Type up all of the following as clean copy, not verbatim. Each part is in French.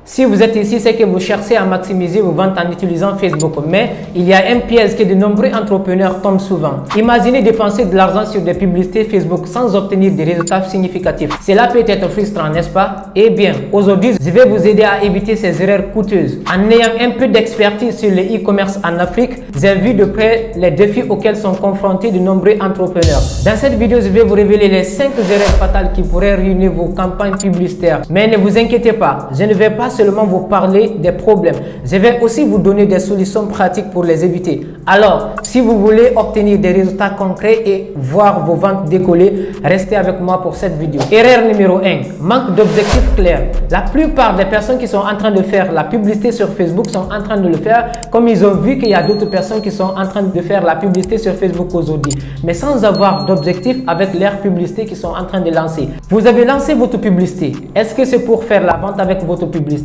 Si vous êtes ici, c'est que vous cherchez à maximiser vos ventes en utilisant Facebook. Mais il y a un piège que de nombreux entrepreneurs tombent souvent. Imaginez dépenser de l'argent sur des publicités Facebook sans obtenir des résultats significatifs. Cela peut être frustrant, n'est-ce pas? Eh bien, aujourd'hui, je vais vous aider à éviter ces erreurs coûteuses. En ayant un peu d'expertise sur le e-commerce en Afrique, j'ai vu de près les défis auxquels sont confrontés de nombreux entrepreneurs. Dans cette vidéo, je vais vous révéler les 5 erreurs fatales qui pourraient ruiner vos campagnes publicitaires. Mais ne vous inquiétez pas, je ne vais pas seulement vous parler des problèmes, je vais aussi vous donner des solutions pratiques pour les éviter. Alors, si vous voulez obtenir des résultats concrets et voir vos ventes décoller, restez avec moi pour cette vidéo. Erreur numéro 1, manque d'objectifs clairs. La plupart des personnes qui sont en train de faire la publicité sur Facebook sont en train de le faire comme ils ont vu qu'il y a d'autres personnes qui sont en train de faire la publicité sur Facebook aujourd'hui, mais sans avoir d'objectif avec leurs publicités qu'ils sont en train de lancer. Vous avez lancé votre publicité. Est-ce que c'est pour faire la vente avec votre publicité?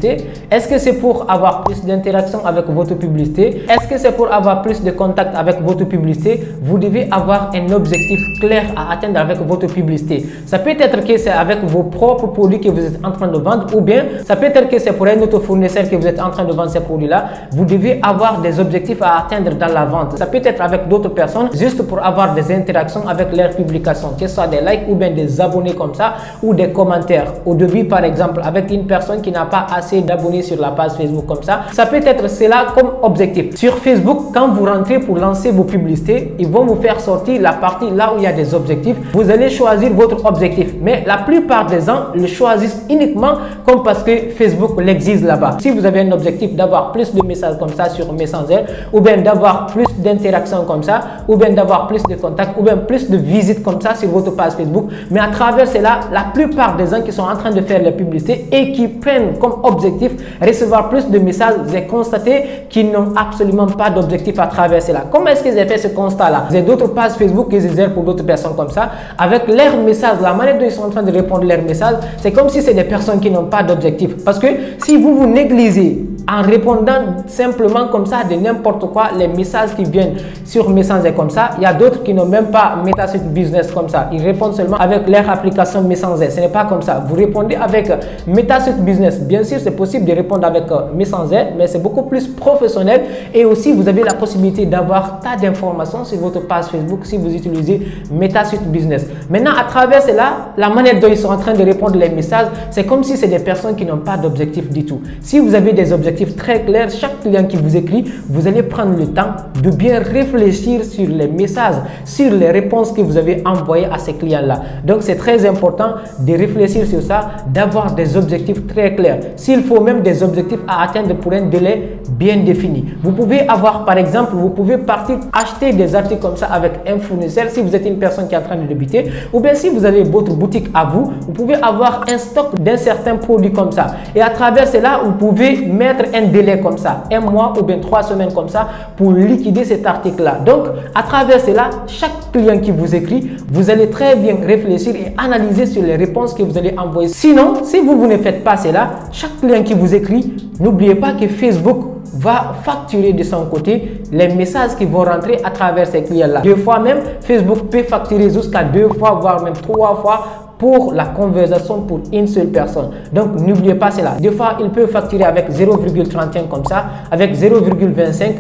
Est-ce que c'est pour avoir plus d'interaction avec votre publicité? Est-ce que c'est pour avoir plus de contact avec votre publicité? Vous devez avoir un objectif clair à atteindre avec votre publicité. Ça peut être que c'est avec vos propres produits que vous êtes en train de vendre, ou bien ça peut être que c'est pour un autre fournisseur que vous êtes en train de vendre ces produits-là. Vous devez avoir des objectifs à atteindre dans la vente. Ça peut être avec d'autres personnes juste pour avoir des interactions avec leurs publications, que ce soit des likes ou bien des abonnés comme ça ou des commentaires. Au début, par exemple, avec une personne qui n'a pas assez d'abonnés sur la page Facebook comme ça peut être cela comme objectif. Sur Facebook, quand vous rentrez pour lancer vos publicités, ils vont vous faire sortir la partie là où il y a des objectifs. Vous allez choisir votre objectif, mais la plupart des gens le choisissent uniquement comme parce que Facebook l'exige là-bas. Si vous avez un objectif d'avoir plus de messages comme ça sur Messenger, ou bien d'avoir plus d'interactions comme ça, ou bien d'avoir plus de contacts, ou bien plus de visites comme ça sur votre page Facebook, mais à travers cela, la plupart des gens qui sont en train de faire les publicités et qui prennent comme objectif recevoir plus de messages, j'ai constaté qu'ils n'ont absolument pas d'objectif à travers cela. Comment est-ce que j'ai fait ce constat-là? J'ai d'autres pages Facebook que je gère pour d'autres personnes comme ça. Avec leurs messages, la manière dont ils sont en train de répondre leurs messages, c'est comme si c'est des personnes qui n'ont pas d'objectif. Parce que si vous vous négligez en répondant simplement comme ça de n'importe quoi, les messages qui viennent sur Messenger comme ça, il y a d'autres qui n'ont même pas MetaSuite Business comme ça. Ils répondent seulement avec leur application Messenger. Ce n'est pas comme ça. Vous répondez avec MetaSuite Business. Bien sûr, c'est possible de répondre avec Messenger, mais c'est beaucoup plus professionnel et aussi vous avez la possibilité d'avoir tas d'informations sur votre page Facebook si vous utilisez MetaSuite Business. Maintenant, à travers cela, la manière dont ils sont en train de répondre les messages, c'est comme si c'est des personnes qui n'ont pas d'objectif du tout. Si vous avez des objectifs très clair, chaque client qui vous écrit, vous allez prendre le temps de bien réfléchir sur les messages, sur les réponses que vous avez envoyées à ces clients-là. Donc, c'est très important de réfléchir sur ça, d'avoir des objectifs très clairs. S'il faut même des objectifs à atteindre pour un délai bien défini. Vous pouvez avoir, par exemple, vous pouvez partir acheter des articles comme ça avec un fournisseur si vous êtes une personne qui est en train de débuter, ou bien si vous avez votre boutique à vous, vous pouvez avoir un stock d'un certain produit comme ça. Et à travers cela, vous pouvez mettre un délai comme ça, un mois ou bien 3 semaines comme ça pour liquider cet article-là. Donc, à travers cela, chaque client qui vous écrit, vous allez très bien réfléchir et analyser sur les réponses que vous allez envoyer. Sinon, si vous ne faites pas cela, chaque client qui vous écrit, n'oubliez pas que Facebook va facturer de son côté les messages qui vont rentrer à travers ces clients-là. 2 fois même, Facebook peut facturer jusqu'à 2 fois, voire même 3 fois pour la conversation pour une seule personne. Donc, n'oubliez pas cela. Des fois, il peut facturer avec 0,31 comme ça, avec 0,25,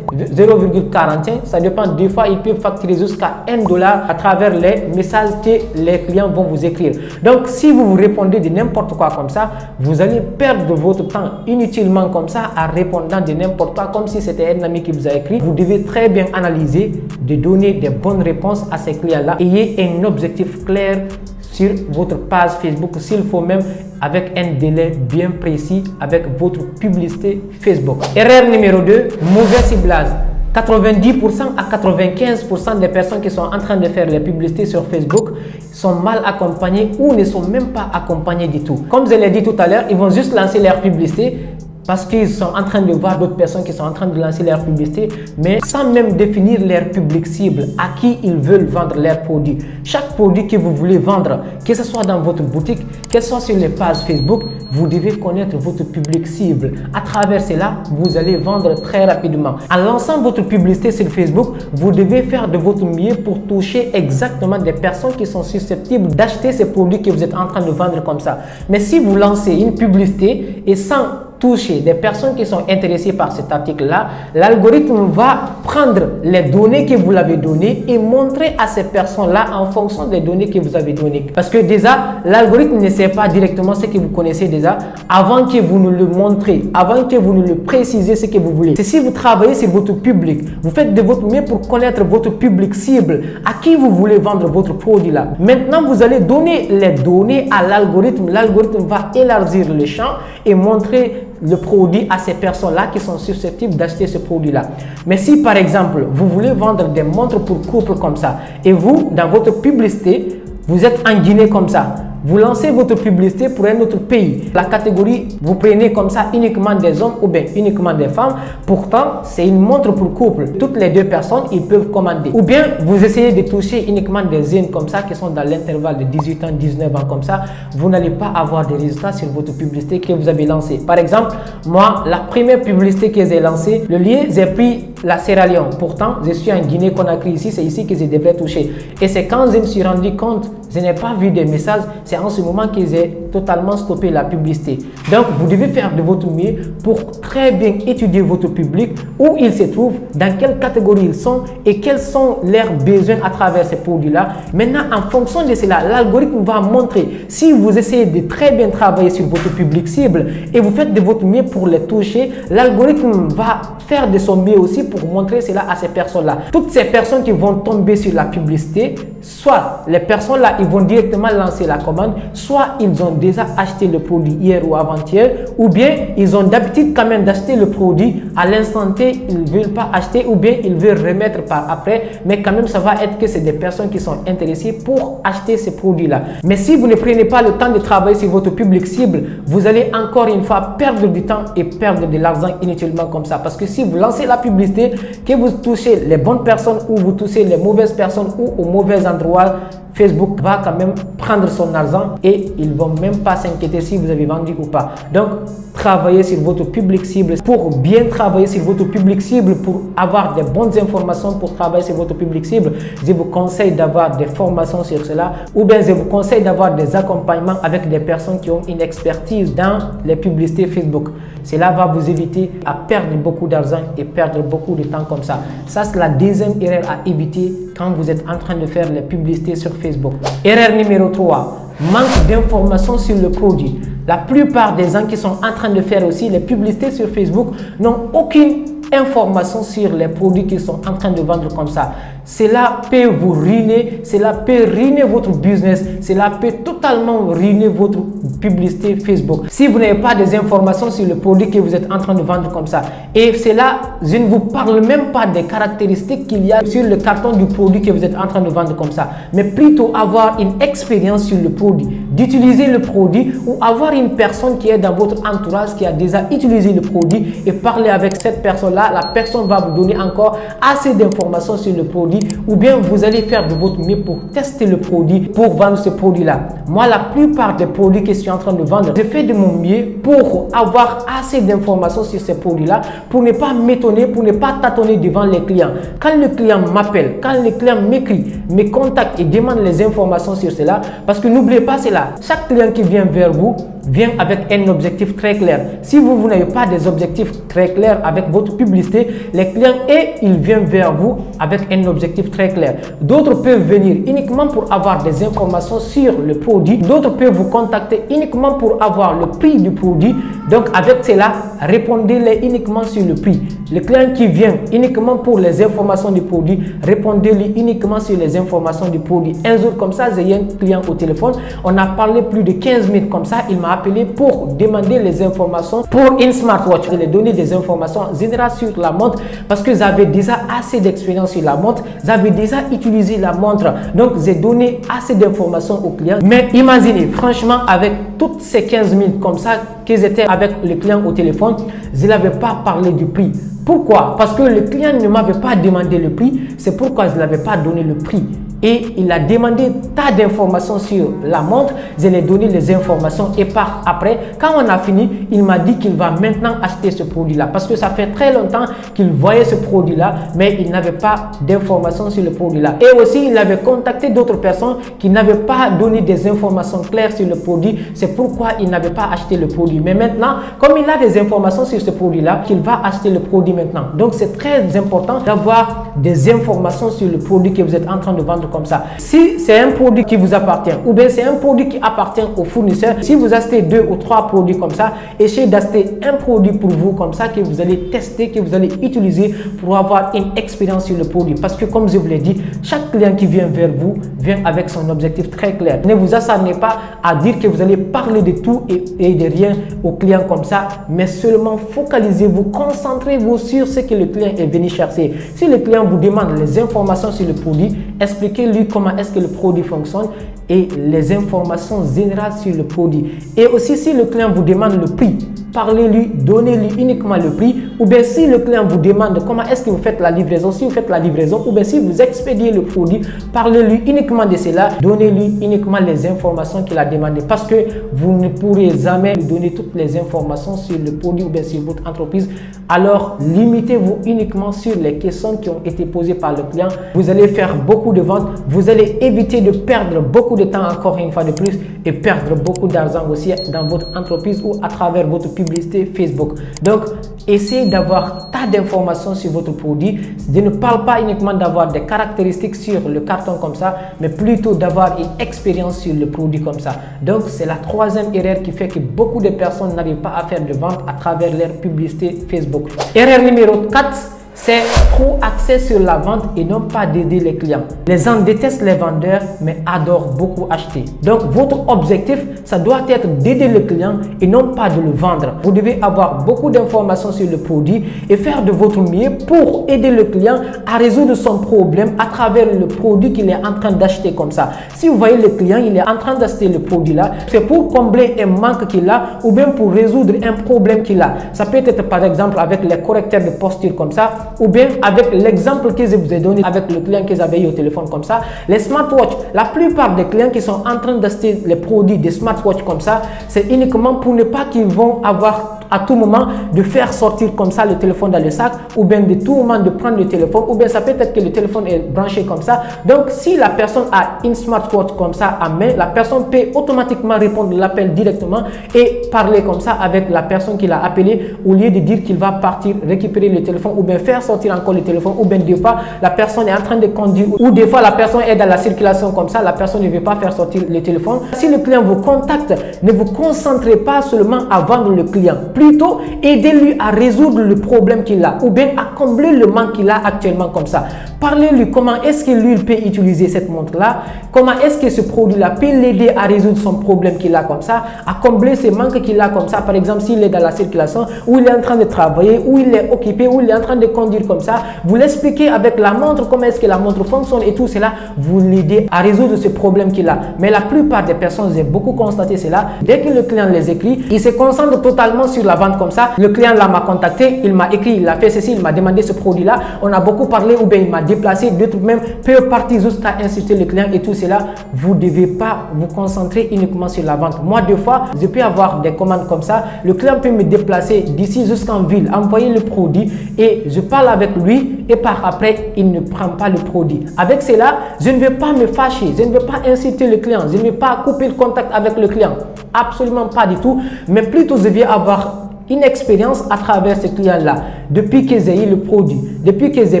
0,41. Ça dépend. Des fois, il peut facturer jusqu'à $1 à travers les messages que les clients vont vous écrire. Donc, si vous répondez de n'importe quoi comme ça, vous allez perdre votre temps inutilement comme ça en répondant de n'importe quoi comme si c'était un ami qui vous a écrit. Vous devez très bien analyser, de donner des bonnes réponses à ces clients-là. Ayez un objectif clair sur votre page Facebook, s'il faut même avec un délai bien précis avec votre publicité Facebook. Erreur numéro 2, mauvais ciblage. 90% à 95% des personnes qui sont en train de faire les publicités sur Facebook sont mal accompagnées ou ne sont même pas accompagnées du tout. Comme je l'ai dit tout à l'heure, ils vont juste lancer leur publicité parce qu'ils sont en train de voir d'autres personnes qui sont en train de lancer leur publicité, mais sans même définir leur public cible, à qui ils veulent vendre leurs produits. Chaque produit que vous voulez vendre, que ce soit dans votre boutique, que ce soit sur les pages Facebook, vous devez connaître votre public cible. À travers cela, vous allez vendre très rapidement. En lançant votre publicité sur Facebook, vous devez faire de votre mieux pour toucher exactement des personnes qui sont susceptibles d'acheter ces produits que vous êtes en train de vendre comme ça. Mais si vous lancez une publicité et sans touché des personnes qui sont intéressées par cet article-là, l'algorithme va prendre les données que vous l'avez données et montrer à ces personnes-là en fonction des données que vous avez données. Parce que déjà, l'algorithme ne sait pas directement ce que vous connaissez déjà avant que vous ne le montrez, avant que vous ne le précisez ce que vous voulez. C'est si vous travaillez sur votre public, vous faites de votre mieux pour connaître votre public cible, à qui vous voulez vendre votre produit-là. Maintenant, vous allez donner les données à l'algorithme. L'algorithme va élargir le champ et montrer le produit à ces personnes-là qui sont susceptibles d'acheter ce produit-là. Mais si par exemple, vous voulez vendre des montres pour couple comme ça et vous, dans votre publicité, vous êtes en Guinée comme ça, vous lancez votre publicité pour un autre pays. La catégorie, vous prenez comme ça uniquement des hommes ou bien uniquement des femmes. Pourtant, c'est une montre pour couple. Toutes les deux personnes, ils peuvent commander. Ou bien, vous essayez de toucher uniquement des jeunes comme ça qui sont dans l'intervalle de 18 ans, 19 ans comme ça. Vous n'allez pas avoir de résultats sur votre publicité que vous avez lancée. Par exemple, moi, la première publicité que j'ai lancée, le lieu, j'ai pris la Sierra Leone. Pourtant, je suis en Guinée-Conakry ici, c'est ici que je devrais toucher. Et c'est quand je me suis rendu compte, je n'ai pas vu des messages, c'est en ce moment que j'ai totalement stoppé la publicité. Donc, vous devez faire de votre mieux pour très bien étudier votre public, où ils se trouvent, dans quelle catégorie ils sont et quels sont leurs besoins à travers ces produits-là. Maintenant, en fonction de cela, l'algorithme va montrer si vous essayez de très bien travailler sur votre public cible et vous faites de votre mieux pour les toucher, l'algorithme va faire de son mieux aussi pour montrer cela à ces personnes-là. Toutes ces personnes qui vont tomber sur la publicité, soit les personnes-là, ils vont directement lancer la commande, soit ils ont déjà acheté le produit hier ou avant-hier, ou bien ils ont d'habitude quand même d'acheter le produit à l'instant T, ils ne veulent pas acheter ou bien ils veulent remettre par après, mais quand même ça va être que c'est des personnes qui sont intéressées pour acheter ces produits-là. Mais si vous ne prenez pas le temps de travailler sur votre public cible, vous allez encore une fois perdre du temps et perdre de l'argent inutilement comme ça. Parce que si vous lancez la publicité, que vous touchez les bonnes personnes ou vous touchez les mauvaises personnes ou au mauvais endroit, Facebook va quand même prendre son argent et ils ne vont même pas s'inquiéter si vous avez vendu ou pas. Donc, travaillez sur votre public cible. Pour bien travailler sur votre public cible, pour avoir des bonnes informations pour travailler sur votre public cible, je vous conseille d'avoir des formations sur cela ou bien je vous conseille d'avoir des accompagnements avec des personnes qui ont une expertise dans les publicités Facebook. Cela va vous éviter à perdre beaucoup d'argent et perdre beaucoup de temps comme ça. Ça, c'est la deuxième erreur à éviter quand vous êtes en train de faire les publicités sur Facebook. Erreur numéro 3, manque d'informations sur le produit. La plupart des gens qui sont en train de faire aussi les publicités sur Facebook n'ont aucune information sur les produits qu'ils sont en train de vendre comme ça. Cela peut vous ruiner, cela peut ruiner votre business, cela peut totalement ruiner votre publicité Facebook. Si vous n'avez pas des informations sur le produit que vous êtes en train de vendre comme ça, et cela, je ne vous parle même pas des caractéristiques qu'il y a sur le carton du produit que vous êtes en train de vendre comme ça, mais plutôt avoir une expérience sur le produit, d'utiliser le produit ou avoir une personne qui est dans votre entourage qui a déjà utilisé le produit et parler avec cette personne-là. La personne va vous donner encore assez d'informations sur le produit ou bien vous allez faire de votre mieux pour tester le produit pour vendre ce produit-là. Moi, la plupart des produits que je suis en train de vendre, je fais de mon mieux pour avoir assez d'informations sur ces produits-là pour ne pas m'étonner, pour ne pas tâtonner devant les clients. Quand le client m'appelle, quand le client m'écrit, me contacte et demande les informations sur cela, parce que n'oubliez pas cela, chaque client qui vient vers vous vient avec un objectif très clair. Si vous n'avez pas des objectifs très clairs avec votre publicité, les clients, ils viennent vers vous avec un objectif très clair. D'autres peuvent venir uniquement pour avoir des informations sur le produit. D'autres peuvent vous contacter uniquement pour avoir le prix du produit. Donc, avec cela, répondez-les uniquement sur le prix. Le client qui vient uniquement pour les informations du produit, répondez-lui uniquement sur les informations du produit. Un jour comme ça, j'ai eu un client au téléphone. On a parlé plus de 15 minutes comme ça. Il m'a appelé pour demander les informations pour une smartwatch. Je lui ai donné des informations générales sur la montre parce que j'avais déjà assez d'expérience sur la montre. J'avais déjà utilisé la montre. Donc, j'ai donné assez d'informations au client. Mais imaginez, franchement, avec toutes ces 15 minutes comme ça que j'étais avec le client au téléphone, je n'avais pas parlé du prix. Pourquoi? Parce que le client ne m'avait pas demandé le prix. C'est pourquoi je ne l'avais pas donné le prix. et il a demandé tas d'informations sur la montre. Je lui ai donné les informations et par après, quand on a fini, il m'a dit qu'il va maintenant acheter ce produit-là parce que ça fait très longtemps qu'il voyait ce produit-là, mais il n'avait pas d'informations sur le produit-là. Et aussi, il avait contacté d'autres personnes qui n'avaient pas donné des informations claires sur le produit. C'est pourquoi il n'avait pas acheté le produit. Mais maintenant, comme il a des informations sur ce produit-là, qu'il va acheter le produit maintenant. Donc, c'est très important d'avoir des informations sur le produit que vous êtes en train de vendre comme ça. Si c'est un produit qui vous appartient ou bien c'est un produit qui appartient au fournisseur, si vous achetez 2 ou 3 produits comme ça, essayez d'acheter un produit pour vous comme ça que vous allez tester, que vous allez utiliser pour avoir une expérience sur le produit. Parce que comme je vous l'ai dit, chaque client qui vient vers vous vient avec son objectif très clair. Ne vous acharnez pas à dire que vous allez parler de tout et de rien au client comme ça, mais seulement focalisez-vous, concentrez-vous sur ce que le client est venu chercher. Si le client vous demande les informations sur le produit, expliquez-lui comment est-ce que le produit fonctionne et les informations générales sur le produit. Et aussi, si le client vous demande le prix, parlez-lui, donnez-lui uniquement le prix. Ou bien si le client vous demande comment est-ce que vous faites la livraison, si vous faites la livraison, ou bien si vous expédiez le produit, parlez-lui uniquement de cela, donnez-lui uniquement les informations qu'il a demandé. Parce que vous ne pourrez jamais lui donner toutes les informations sur le produit ou bien sur votre entreprise. Alors, limitez-vous uniquement sur les questions qui ont été posées par le client. Vous allez faire beaucoup de ventes, vous allez éviter de perdre beaucoup de temps encore une fois de plus et perdre beaucoup d'argent aussi dans votre entreprise ou à travers votre publicité Facebook. Donc, essayez d'avoir tas d'informations sur votre produit. Je ne parle pas uniquement d'avoir des caractéristiques sur le carton comme ça, mais plutôt d'avoir une expérience sur le produit comme ça. Donc, c'est la troisième erreur qui fait que beaucoup de personnes n'arrivent pas à faire de vente à travers leur publicité Facebook. Erreur numéro 4. C'est trop axé sur la vente et non pas d'aider les clients. Les gens détestent les vendeurs mais adorent beaucoup acheter. Donc votre objectif, ça doit être d'aider le client et non pas de le vendre. Vous devez avoir beaucoup d'informations sur le produit et faire de votre mieux pour aider le client à résoudre son problème à travers le produit qu'il est en train d'acheter comme ça. Si vous voyez le client, il est en train d'acheter le produit là, c'est pour combler un manque qu'il a ou bien pour résoudre un problème qu'il a. Ça peut être par exemple avec les correcteurs de posture comme ça, ou bien avec l'exemple que je vous ai donné avec le client que j'avais eu au téléphone comme ça. Les smartwatches, la plupart des clients qui sont en train d'acheter les produits des smartwatches comme ça, c'est uniquement pour ne pas qu'ils vont avoir à tout moment de faire sortir comme ça le téléphone dans le sac ou bien de tout moment de prendre le téléphone ou bien ça peut être que le téléphone est branché comme ça. Donc si la personne a une smartwatch comme ça à main, la personne peut automatiquement répondre à l'appel directement et parler comme ça avec la personne qui l'a appelé au lieu de dire qu'il va partir récupérer le téléphone ou bien faire sortir encore le téléphone ou bien des fois la personne est en train de conduire ou des fois la personne est dans la circulation comme ça, la personne ne veut pas faire sortir le téléphone. Si le client vous contacte, ne vous concentrez pas seulement à vendre le client. Plutôt, aidez-lui à résoudre le problème qu'il a ou bien à combler le manque qu'il a actuellement comme ça. Parlez-lui comment est-ce que lui peut utiliser cette montre-là, comment est-ce que ce produit-là peut l'aider à résoudre son problème qu'il a comme ça, à combler ses manques qu'il a comme ça. Par exemple, s'il est dans la circulation, ou il est en train de travailler, ou il est occupé, ou il est en train de conduire comme ça, vous l'expliquez avec la montre, comment est-ce que la montre fonctionne et tout cela, vous l'aidez à résoudre ce problème qu'il a. Mais la plupart des personnes, j'ai beaucoup constaté cela, dès que le client les écrit, il se concentre totalement sur la vente comme ça. Le client là m'a contacté, il m'a écrit, il a fait ceci, il m'a demandé ce produit-là, on a beaucoup parlé ou bien il m'a déplacé, d'autres même peuvent partir jusqu'à insulter le client et tout cela. Vous ne devez pas vous concentrer uniquement sur la vente. Moi, des fois, je peux avoir des commandes comme ça. Le client peut me déplacer d'ici jusqu'en ville, envoyer le produit et je parle avec lui et par après, il ne prend pas le produit. Avec cela, je ne vais pas me fâcher, je ne vais pas insulter le client, je ne vais pas couper le contact avec le client. Absolument pas du tout, mais plutôt je vais avoir une expérience à travers ce client-là. Depuis que j'ai eu le produit, depuis que j'ai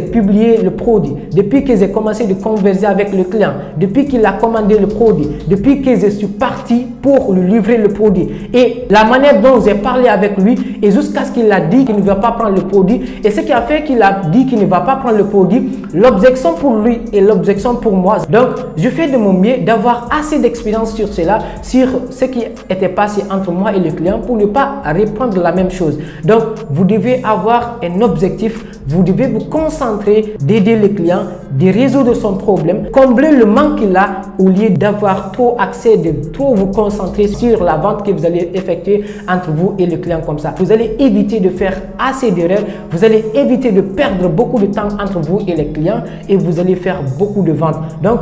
publié le produit, depuis que j'ai commencé de converser avec le client, depuis qu'il a commandé le produit, depuis que je suis parti pour lui livrer le produit et la manière dont j'ai parlé avec lui et jusqu'à ce qu'il a dit qu'il ne va pas prendre le produit et ce qui a fait qu'il a dit qu'il ne va pas prendre le produit, l'objection pour lui et l'objection pour moi. Donc, je fais de mon mieux d'avoir assez d'expérience sur cela, sur ce qui était passé entre moi et le client pour ne pas reprendre la même chose. Donc, vous devez avoir un objectif, vous devez vous concentrer d'aider le client, de résoudre son problème, combler le manque qu'il a au lieu d'avoir trop accès, de trop vous concentrer sur la vente que vous allez effectuer entre vous et le client comme ça. Vous allez éviter de faire assez d'erreurs, vous allez éviter de perdre beaucoup de temps entre vous et les clients et vous allez faire beaucoup de ventes. Donc,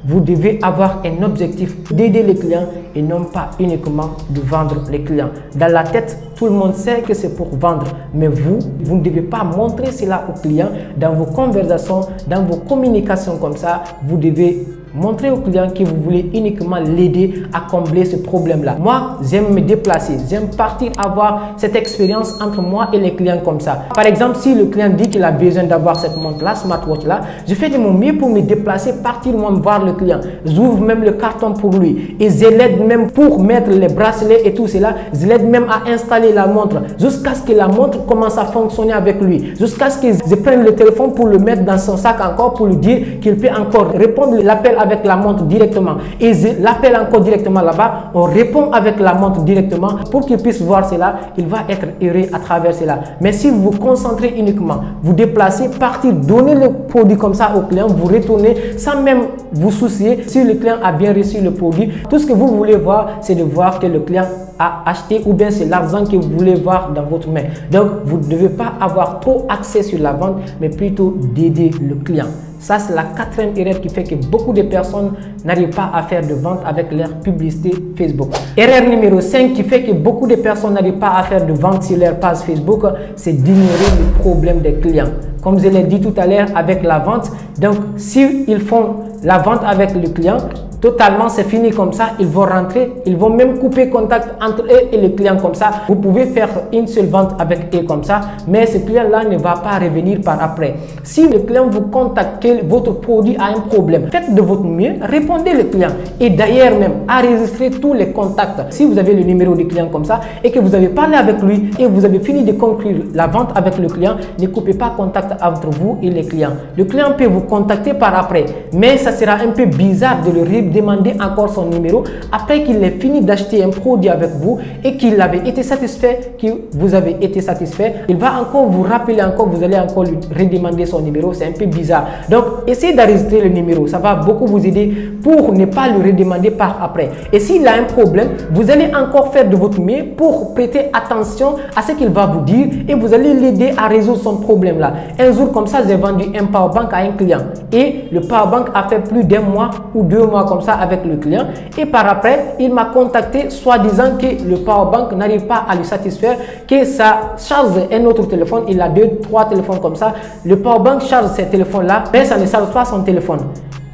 vous devez avoir un objectif d'aider les clients et non pas uniquement de vendre les clients. Dans la tête, tout le monde sait que c'est pour vendre, mais vous ne devez pas montrer cela aux clients dans vos conversations, dans vos communications comme ça. Vous devez montrer au client que vous voulez uniquement l'aider à combler ce problème-là. Moi, j'aime me déplacer, j'aime partir avoir cette expérience entre moi et les clients comme ça. Par exemple, si le client dit qu'il a besoin d'avoir cette montre-là, smartwatch-là, je fais de mon mieux pour me déplacer, partir moi voir le client. J'ouvre même le carton pour lui et je l'aide même pour mettre les bracelets et tout cela. Je l'aide même à installer la montre jusqu'à ce que la montre commence à fonctionner avec lui. Jusqu'à ce que je prenne le téléphone pour le mettre dans son sac encore pour lui dire qu'il peut encore répondre l'appel avec la montre directement et l'appel encore directement là-bas, on répond avec la montre directement pour qu'il puisse voir cela, il va être heureux à travers cela. Mais si vous vous concentrez uniquement, vous déplacez, partir, donner le produit comme ça au client, vous retournez sans même vous soucier si le client a bien reçu le produit. Tout ce que vous voulez voir, c'est de voir que le client a acheté ou bien c'est l'argent que vous voulez voir dans votre main. Donc, vous ne devez pas avoir trop axé sur la vente, mais plutôt d'aider le client. Ça, c'est la quatrième erreur qui fait que beaucoup de personnes n'arrivent pas à faire de vente avec leur publicité Facebook. Erreur numéro 5 qui fait que beaucoup de personnes n'arrivent pas à faire de vente sur leur page Facebook, c'est d'ignorer le problème des clients. Comme je l'ai dit tout à l'heure avec la vente, donc s'ils font la vente avec le client, totalement c'est fini comme ça, ils vont rentrer, ils vont même couper contact entre eux et le client comme ça. Vous pouvez faire une seule vente avec eux comme ça, mais ce client-là ne va pas revenir par après. Si le client vous contacte que votre produit a un problème, faites de votre mieux, répondez le client et d'ailleurs même enregistrez tous les contacts. Si vous avez le numéro du client comme ça et que vous avez parlé avec lui et vous avez fini de conclure la vente avec le client, ne coupez pas contact entre vous et le client. Le client peut vous contacter par après, mais ça sera un peu bizarre de le demander encore son numéro après qu'il ait fini d'acheter un produit avec vous et qu'il avait été satisfait, que vous avez été satisfait. Il va encore vous rappeler encore, vous allez encore lui redemander son numéro. C'est un peu bizarre. Donc, essayez d'enregistrer le numéro. Ça va beaucoup vous aider pour ne pas le redemander par après. Et s'il a un problème, vous allez encore faire de votre mieux pour prêter attention à ce qu'il va vous dire et vous allez l'aider à résoudre son problème là. Un jour comme ça, j'ai vendu un powerbank à un client et le powerbank a fait plus d'1 mois ou 2 mois comme ça avec le client et par après il m'a contacté soi-disant que le powerbank n'arrive pas à lui satisfaire, que ça charge un autre téléphone, il a 2-3 téléphones comme ça, le powerbank charge ces téléphones là mais ça ne charge pas son téléphone.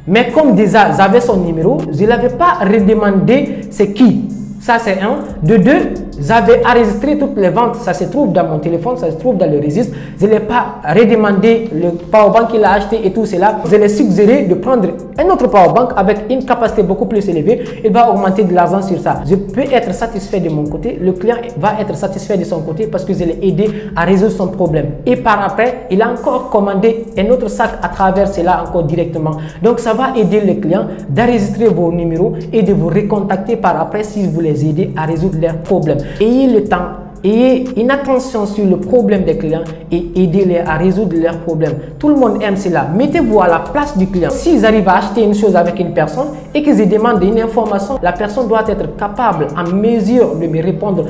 Mais comme déjà j'avais son numéro, je ne l'avais pas redemandé c'est qui. Ça c'est un. De deux, j'avais enregistré toutes les ventes. Ça se trouve dans mon téléphone, ça se trouve dans le registre. Je ne l'ai pas redemandé le powerbank qu'il a acheté et tout cela. Je l'ai suggéré de prendre un autre powerbank avec une capacité beaucoup plus élevée. Il va augmenter de l'argent sur ça. Je peux être satisfait de mon côté. Le client va être satisfait de son côté parce que je l'ai aidé à résoudre son problème. Et par après, il a encore commandé un autre sac à travers cela encore directement. Donc ça va aider le client d'enregistrer vos numéros et de vous recontacter par après si vous les aider à résoudre leurs problèmes. Ayez le temps, ayez une attention sur le problème des clients et aidez-les à résoudre leurs problèmes. Tout le monde aime cela. Mettez-vous à la place du client. S'ils arrivent à acheter une chose avec une personne et qu'ils demandent une information, la personne doit être capable, en mesure de me répondre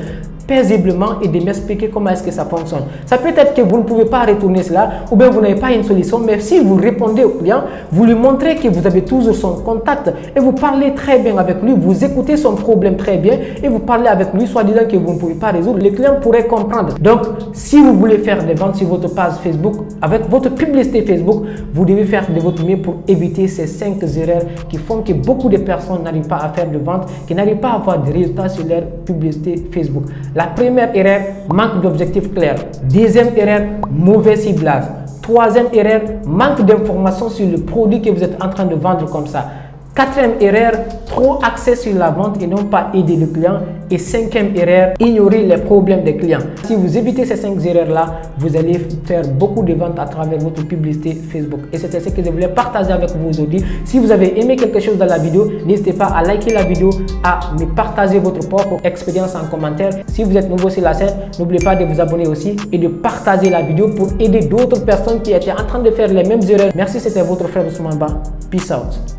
paisiblement et de m'expliquer comment est-ce que ça fonctionne. Ça peut être que vous ne pouvez pas retourner cela ou bien vous n'avez pas une solution, mais si vous répondez au client, vous lui montrez que vous avez toujours son contact et vous parlez très bien avec lui, vous écoutez son problème très bien et vous parlez avec lui, soit disant que vous ne pouvez pas résoudre, le client pourrait comprendre. Donc, si vous voulez faire des ventes sur votre page Facebook, avec votre publicité Facebook, vous devez faire de votre mieux pour éviter ces 5 erreurs qui font que beaucoup de personnes n'arrivent pas à faire de ventes, qui n'arrivent pas à avoir des résultats sur leur publicité Facebook. La première erreur, manque d'objectifs clairs. Deuxième erreur, mauvais ciblage. Troisième erreur, manque d'informations sur le produit que vous êtes en train de vendre comme ça. Quatrième erreur, trop axé sur la vente et non pas aider le client. Et cinquième erreur, ignorer les problèmes des clients. Si vous évitez ces 5 erreurs-là, vous allez faire beaucoup de ventes à travers votre publicité Facebook. Et c'était ce que je voulais partager avec vous aujourd'hui. Si vous avez aimé quelque chose dans la vidéo, n'hésitez pas à liker la vidéo, à me partager votre propre expérience en commentaire. Si vous êtes nouveau sur la chaîne, n'oubliez pas de vous abonner aussi et de partager la vidéo pour aider d'autres personnes qui étaient en train de faire les mêmes erreurs. Merci, c'était votre frère Ousmane Ba. Peace out.